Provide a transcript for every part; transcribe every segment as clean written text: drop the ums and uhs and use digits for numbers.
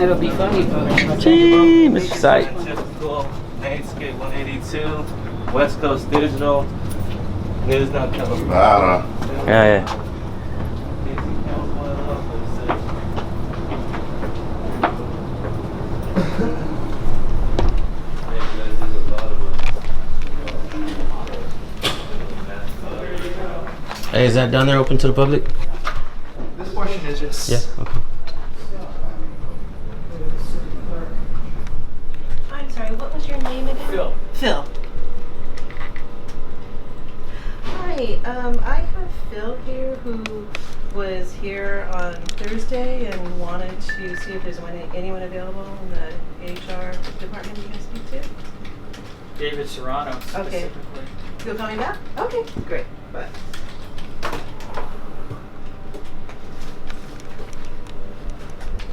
it'll be funny. Gee, Mr. Sight. Typical Mainscape 182, West Coast Digital. It's not coming. Yeah. Hey, is that down there open to the public? This portion is just... Yeah, okay. I'm sorry, what was your name again? Phil. Phil. Hi, I have Phil here who was here on Thursday and wanted to see if there's anyone available in the HR department you can speak to. David Serrano. Okay. You're coming back? Okay, great. Bye.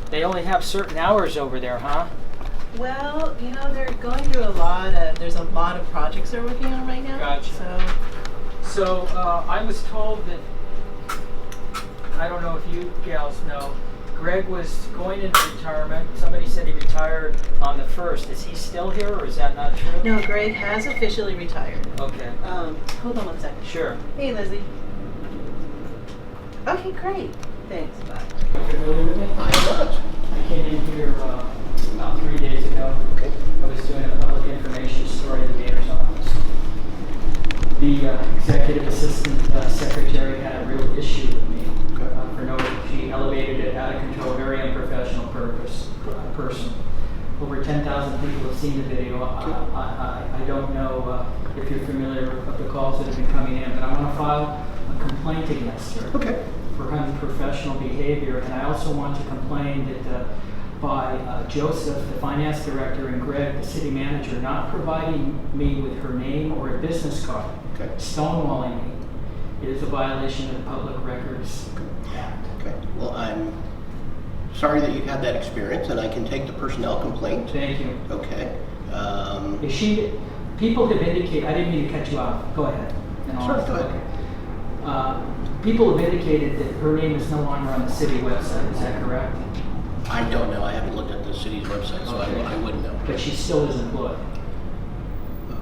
They only have certain hours over there, huh? Well, you know, they're going through there's a lot of projects they're working on right now. Gotcha. So I was told that, I don't know if you gals know, Greg was going into retirement. Somebody said he retired on the 1st. Is he still here or is that not true? No, Greg has officially retired. Okay. Hold on one second. Sure. Hey, Leslie. Okay, great. Thanks. Bye. Familiar with me? I came in here about 3 days ago. Okay. I was doing a public information story at the mayor's office. The executive assistant secretary had a real issue with me. For no reason. She elevated it out of control, very unprofessional person. Over 10,000 people have seen the video. I don't know if you're familiar with the calls that have been coming in, but I want to file a complaint against her. Okay. For unprofessional behavior, and I also want to complain that by Joseph, the finance director, and Greg, the city manager, not providing me with her name or a business card, stonewalling me, is a violation of the Public Records Act. Okay. Well, I'm sorry that you had that experience, and I can take the personnel complaint. Thank you. Okay. Is she? People have indicated. I didn't mean to cut you off. Go ahead. Sure, go ahead. Okay. People have indicated that her name is no longer on the city website. Is that correct? I don't know. I haven't looked at the city's website, so I wouldn't know. But she still is employed.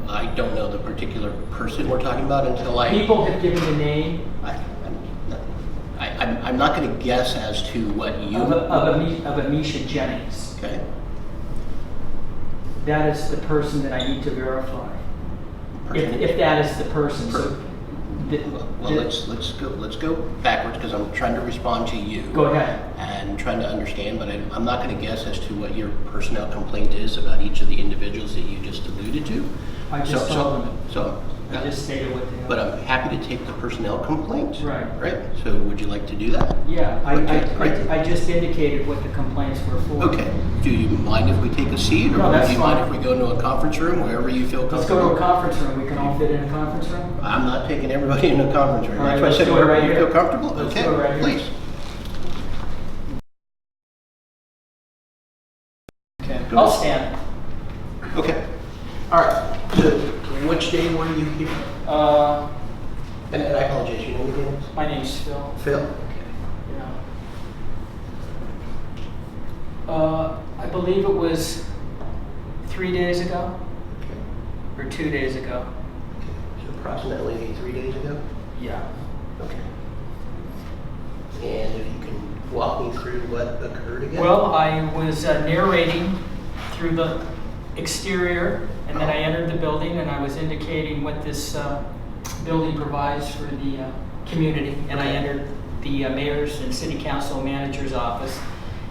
I don't know the particular person we're talking about until I... People have given the name I'm not going to guess as to what you... of Amisha Jennings. Okay. That is the person that I need to verify. If that is the person. Well, let's go backwards because I'm trying to respond to you. Go ahead. And trying to understand, but I'm not going to guess as to what your personnel complaint is about each of the individuals that you just alluded to. I just told them. I just stated what they are. But I'm happy to take the personnel complaint. Right. Right. So would you like to do that? Yeah. Okay, I just indicated what the complaints were for. Okay. Do you mind if we take a seat, or No, that's do you fine. mind if we go into a conference room, wherever you feel comfortable? Let's go to a conference room. We can all fit in a conference room. I'm not taking everybody in a conference room. All right, That's why I let's said do it wherever right you here. feel comfortable. Let's Okay, do it right here. please. Okay. I'll stand. Okay. All right. So, which day were you here? And I apologize, your name again? My name's Phil. Phil. Okay. Yeah. I believe it was 3 days ago, Okay. or 2 days ago. Okay. So approximately 3 days ago? Yeah. Okay. And if you can walk me through what occurred again? Well, I was narrating through the exterior, and then I entered the building, and I was indicating what this building provides for the community, and I entered the mayor's and city council manager's office.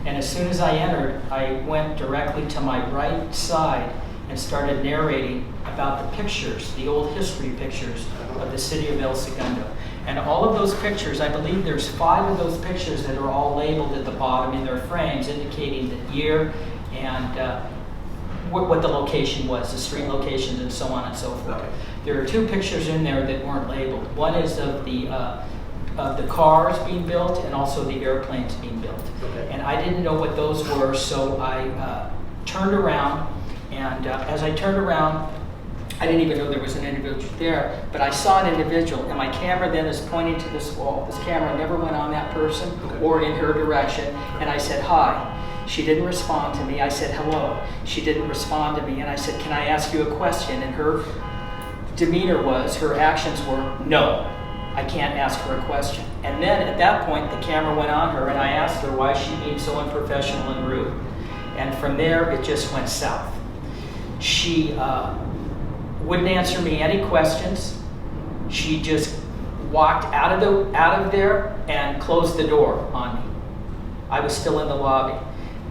And as soon as I entered, I went directly to my right side and started narrating about the pictures, the old history pictures of the city of El Segundo. And all of those pictures, I believe there's 5 of those pictures that are all labeled at the bottom in their frames, indicating the year and what the location was, the street locations and so on and so forth. Okay. There are 2 pictures in there that weren't labeled. One is of the cars being built and also the airplanes being built. Okay. And I didn't know what those were, so I turned around, and as I turned around, I didn't even know there was an individual there, but I saw an individual, and my camera then is pointing to this wall. This camera never went on that person or in her direction, and I said, "Hi." She didn't respond to me. I said, hello. She didn't respond to me. And I said, can I ask you a question? And her demeanor was, her actions were, no, I can't ask her a question. And then at that point, the camera went on her, and I asked her why she being so unprofessional and rude. And from there, it just went south. She wouldn't answer me any questions. She just walked out of there and closed the door on me. I was still in the lobby.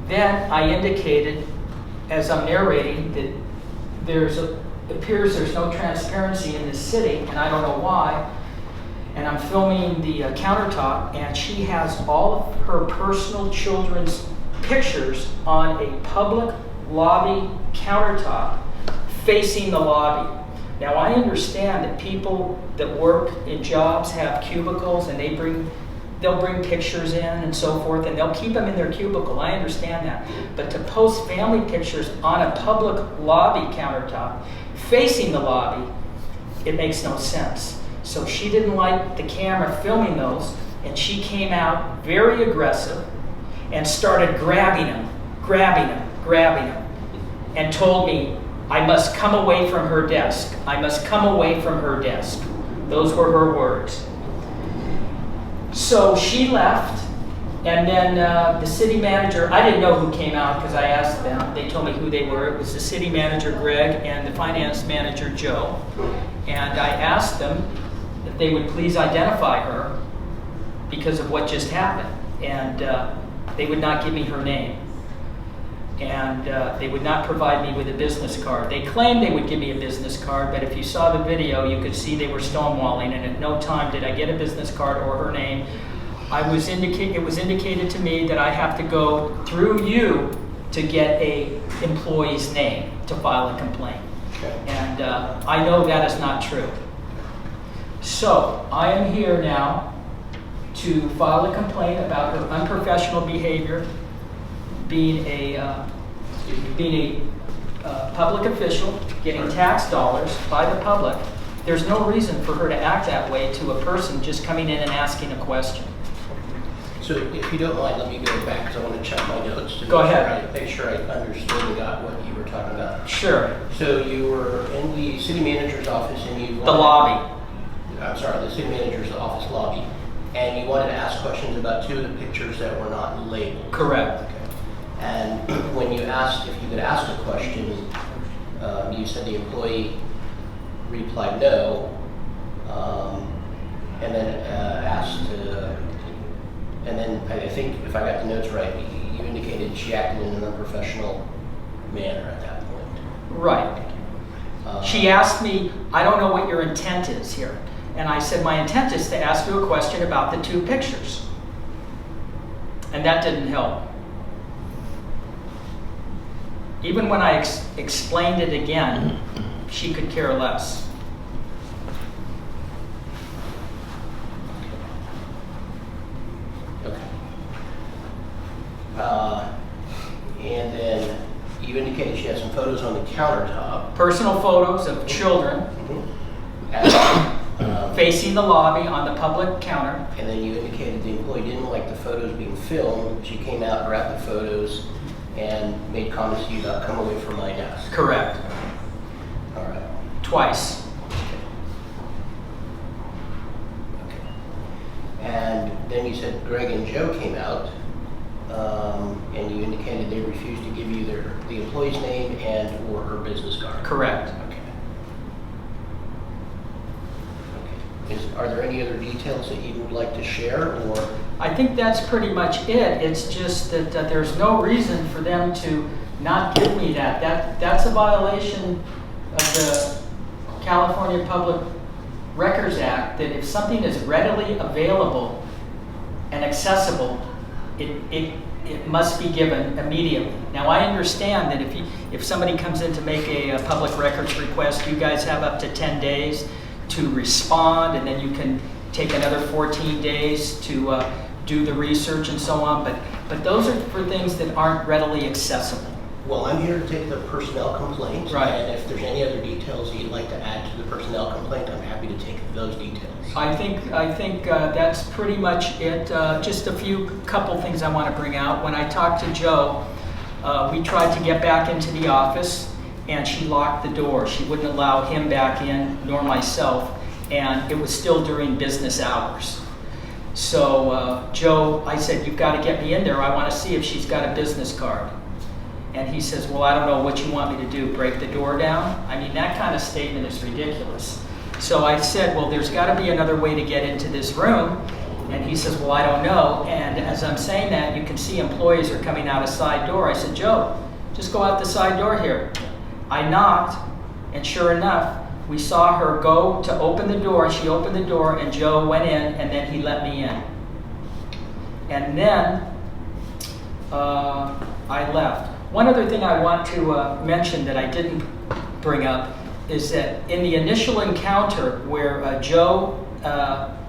Then I indicated, as I'm narrating, that it appears there's no transparency in this city, and I don't know why. And I'm filming the countertop, and she has all of her personal children's pictures on a public lobby countertop facing the lobby. Now I understand that people that work in jobs have cubicles, and they'll bring pictures in and so forth, and they'll keep them in their cubicle. I understand that. But to post family pictures on a public lobby countertop facing the lobby, it makes no sense. So she didn't like the camera filming those, and she came out very aggressive and started grabbing him, and told me I must come away from her desk. I must come away from her desk. Those were her words. So she left, and then the city manager, I didn't know who came out because I asked them. They told me who they were. It was the city manager, Greg, and the finance manager, Joe. And I asked them if they would please identify her because of what just happened. And they would not give me her name. And they would not provide me with a business card. They claimed they would give me a business card, but if you saw the video, you could see they were stonewalling, and at no time did I get a business card or her name. It was indicated to me that I have to go through you to get a employee's name to file a complaint. Okay. And I know that is not true. So I am here now to file a complaint about her unprofessional behavior, being a public official, getting tax dollars by the public. There's no reason for her to act that way to a person just coming in and asking a question. So if you don't mind, let me go back because I want to check my notes to Go ahead. make sure I understood and got what you were talking about. Sure. So you were in the city manager's office and you The lobby. I'm sorry, the city manager's office lobby, and you wanted to ask questions about two of the pictures that were not labeled. Correct. Okay. And when you asked if you could ask a question, you said the employee replied no, and then asked, and then I think if I got the notes right, you indicated she acted in an unprofessional manner at that point. Right. She asked me, I don't know what your intent is here. And I said, my intent is to ask you a question about the two pictures. And that didn't help. Even when I explained it again, she could care less. Okay. And then you indicated she had some photos on the countertop. Personal photos of children facing the lobby on the public counter. And then you indicated the employee didn't like the photos being filmed. She came out, grabbed the photos, and made comments to you about come away from my desk. Correct. All right. Twice. Okay. And then you said Greg and Joe came out, and you indicated they refused to give you the employee's name and or her business card. Correct. Okay. Are there any other details that you would like to share, or? I think that's pretty much it. It's just that there's no reason for them to not give me that. That's a violation of the California Public Records Act, that if something is readily available and accessible, it must be given immediately. Now I understand that if somebody comes in to make a public records request, you guys have up to 10 days to respond, and then you can take another 14 days to do the research and so on, but those are for things that aren't readily accessible. Well, I'm here to take the personnel complaint. Right. And if there's any other details that you'd like to add to the personnel complaint, I'm happy to take those details. I think that's pretty much it. Just a couple things I want to bring out. When I talked to Joe, we tried to get back into the office, and she locked the door. She wouldn't allow him back in, nor myself, and it was still during business hours. So Joe, I said, you've got to get me in there. I want to see if she's got a business card. And he says, well, I don't know what you want me to do, break the door down? I mean, that kind of statement is ridiculous. So I said, well, there's got to be another way to get into this room. And he says, well, I don't know. And as I'm saying that, you can see employees are coming out a side door. I said, Joe, just go out the side door here. I knocked, and sure enough, we saw her go to open the door. She opened the door, and Joe went in, and then he let me in. And then I left. One other thing I want to mention that I didn't bring up is that in the initial encounter where Joe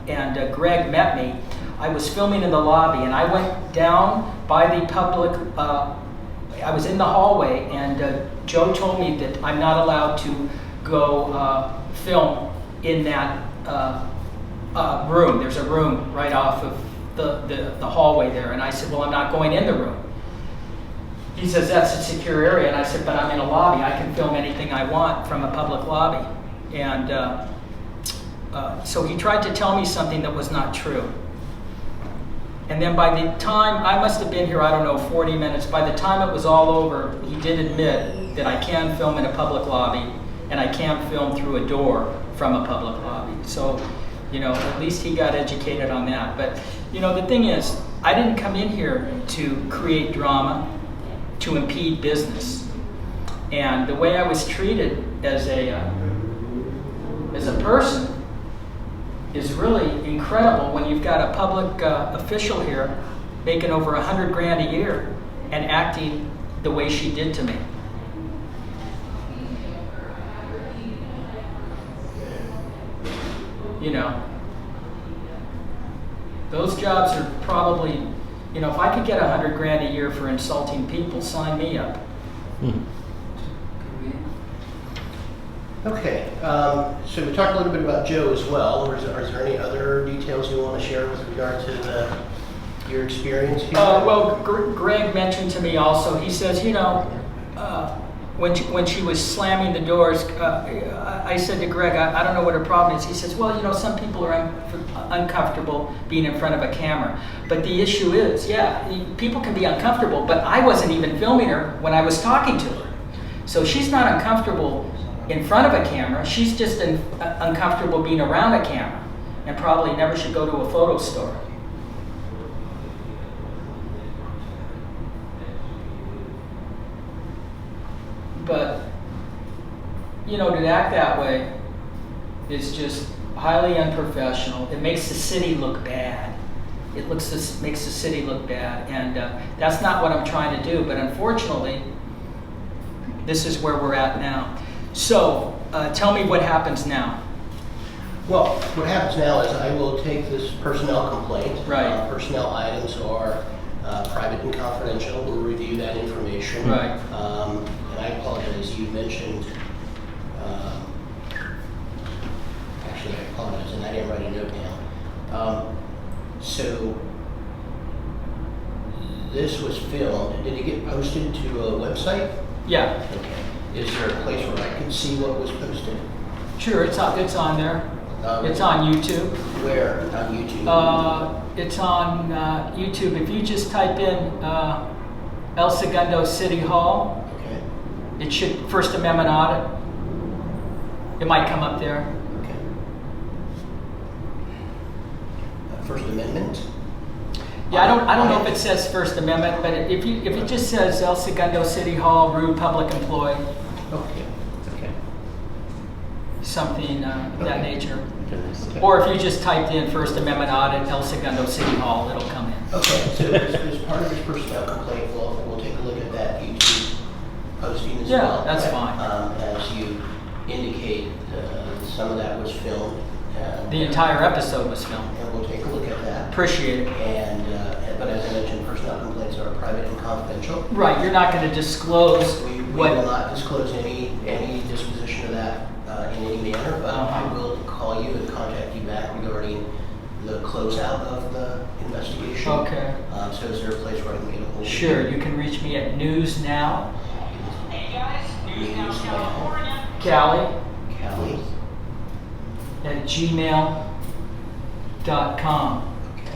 and Greg met me, I was filming in the lobby, and I went down by the public, I was in the hallway, and Joe told me that I'm not allowed to go film in that room. There's a room right off of the hallway there, and I said, well, I'm not going in the room. He says, that's a secure area, and I said, but I'm in a lobby. I can film anything I want from a public lobby. And so he tried to tell me something that was not true. And then by the time, I must have been here, I don't know, 40 minutes. By the time it was all over, he did admit that I can film in a public lobby, and I can film through a door from a public lobby. So, you know, at least he got educated on that. But, you know, the thing is, I didn't come in here to create drama, to impede business. And the way I was treated as a person is really incredible when you've got a public official here making over $100 grand a year and acting the way she did to me. You know, those jobs are probably, you know, if I could get $100 grand a year for insulting people, sign me up. Okay, so we talked a little bit about Joe as well. Is there any other details you want to share with regard to your experience here? Well, Greg mentioned to me also, he says, you know, when she was slamming the doors, I said to Greg, I don't know what her problem is. He says, well, you know, some people are uncomfortable being in front of a camera. But the issue is, yeah, people can be uncomfortable, but I wasn't even filming her when I was talking to her. So she's not uncomfortable in front of a camera. She's just uncomfortable being around a camera, and probably never should go to a photo store. But, you know, to act that way is just highly unprofessional. It makes the city look bad. It makes the city look bad, and that's not what I'm trying to do. But unfortunately, this is where we're at now. So, tell me what happens now. Well, what happens now is I will take this personnel complaint. Right. Personnel items are private and confidential. We'll review that information. Right. And I apologize, you mentioned, actually I apologize, and I didn't write a note down. So this was filmed. Did it get posted to a website? Yeah. Okay. Is there a place where I can see what was posted? Sure, it's on there. It's on YouTube. Where on YouTube? It's on YouTube. If you just type in El Segundo City Hall, Okay. it should, First Amendment audit. It might come up there. Okay. First Amendment? Yeah, I don't know if it says First Amendment, but if it just says El Segundo City Hall, rude public employee, Okay. Okay. something of that nature. Okay. Or if you just typed in First Amendment audit, El Segundo City Hall, it'll come in. Okay, so as part of this personnel complaint, we'll take a look at that YouTube posting as well. Yeah, that's fine. As you indicate, some of that was filmed. The entire episode was filmed. And we'll take a look at that. Appreciate it. And but as I mentioned, personnel complaints are private and confidential. Right, you're not going to disclose We what... will not disclose any disposition of that in any manner, but I will call you and contact you back regarding the closeout of the investigation. Okay. So is there a place where I can get a hold of you? Sure, you can reach me at newsnow. Callie Callie. at gmail.com. Okay.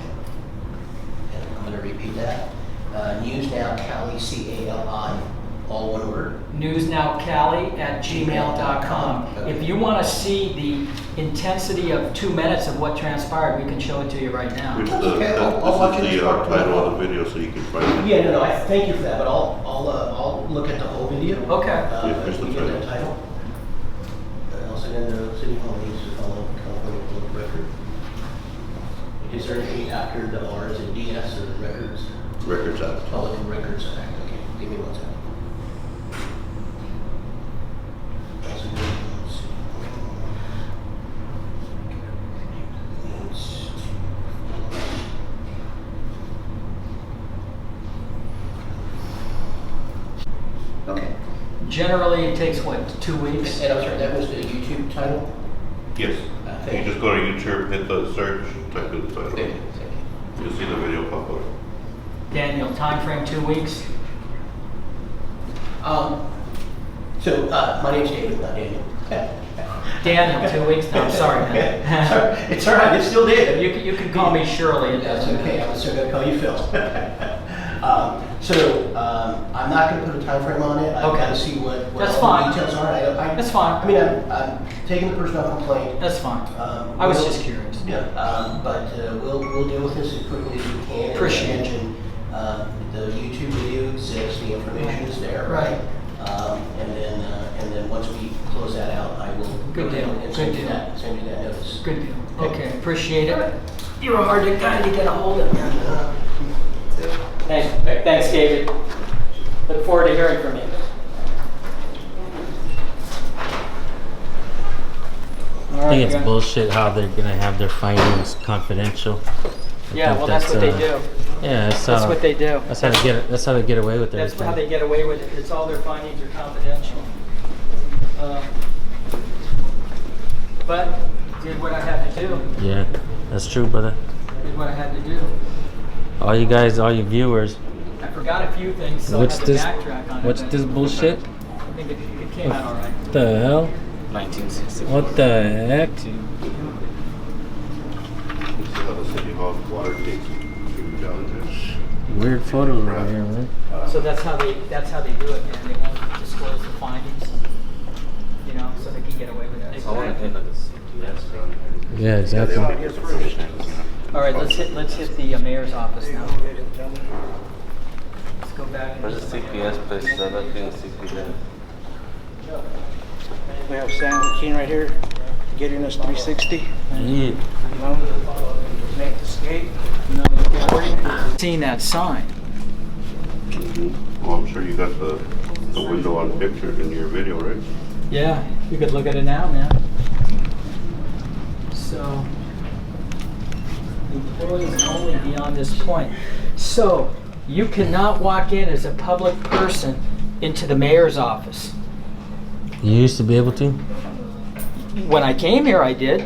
And I'm going to repeat that. Newsnow Callie, C-A-L-I, all one word. Newsnowcali at gmail.com. Okay. If you want to see the intensity of 2 minutes of what transpired, we can show it to you right now. Here's That's okay, I'll watch this it is the as part of title the- of the video, so you can find it. Yeah, no, I thank you for that, but I'll look at the whole video. Okay. here's the You get that title. title. I'll send in the city hall needs to follow California public record. Is there anything after the R, is it DS or records? Records Act. Public Records Act, okay, give me 1 second. Okay. Generally, it takes, what, 2 weeks? And I'm sorry, that was the YouTube title? Yes. You just go to YouTube, hit the search, type in the title. Okay, thank you. You'll see the video pop up. Daniel, time frame 2 weeks? So, my name's David, not Daniel. Daniel, 2 weeks? No, I'm sorry, man. Sorry, it's all right, it's still David. You can call me Shirley. It That's doesn't okay, matter. I'm still gonna call you Phil. I'm not gonna put a time frame on it. I've Okay. gotta see what That's all fine. the details are. That's fine. I mean, I'm taking the personnel complaint. That's fine. I was just curious. Yeah, but we'll deal with this as quickly as we can. And Appreciate as I it. mentioned, the YouTube video exists, the information is there, Right. And then once we close that out, I will Good go ahead deal. and Good send you deal. that notice. Good deal. Okay, appreciate it. You're a hard guy to get a hold of, man. Thanks, David. Look forward to hearing from you. I think it's bullshit how they're gonna have their findings confidential. I Yeah, think well, that's what they do. Yeah, That's what they do. That's how they get. That's how they get away with That's everything. how they get away with it. It's all their findings are confidential. But did what I had to do. Yeah, that's true, brother. Did what I had to do. All you guys, all you viewers, I forgot a few things, so what's I had to this? backtrack on it. What's but this bullshit? I think it came out all right. What the hell? 1960. What the heck? You see how the city hall water takes challenges. Weird photo right here, man. So that's how they do it, man. They won't disclose the findings, you know, so they can get away with it. I want to hit like a CPS around here. Yeah, exactly. All right, let's hit the mayor's office now. Let's go back. Where's the CPS place? I'm not getting CPS. We have San Joaquin right here, getting us 360. Yeah. You know, make the skate. Seeing that sign. Well, I'm sure you got the window on picture in your video, right? Yeah, you could look at it now, man. So, employees only beyond this point. So, you cannot walk in as a public person into the mayor's office. You used to be able to. When I came here, I did.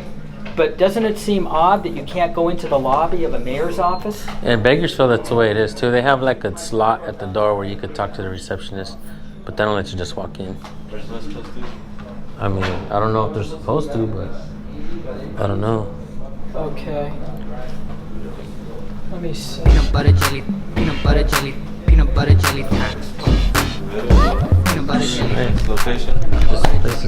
But doesn't it seem odd that you can't go into the lobby of a mayor's office? In Bakersfield, that's the way it is too. They have like a slot at the door where you could talk to the receptionist, but they don't let you just walk in. Where's the supposed to? I mean, I don't know if they're supposed to, but I don't know. Okay. Let me see. Peanut butter jelly, peanut butter jelly, peanut butter jelly. Peanut butter jelly. Hey, Location? this is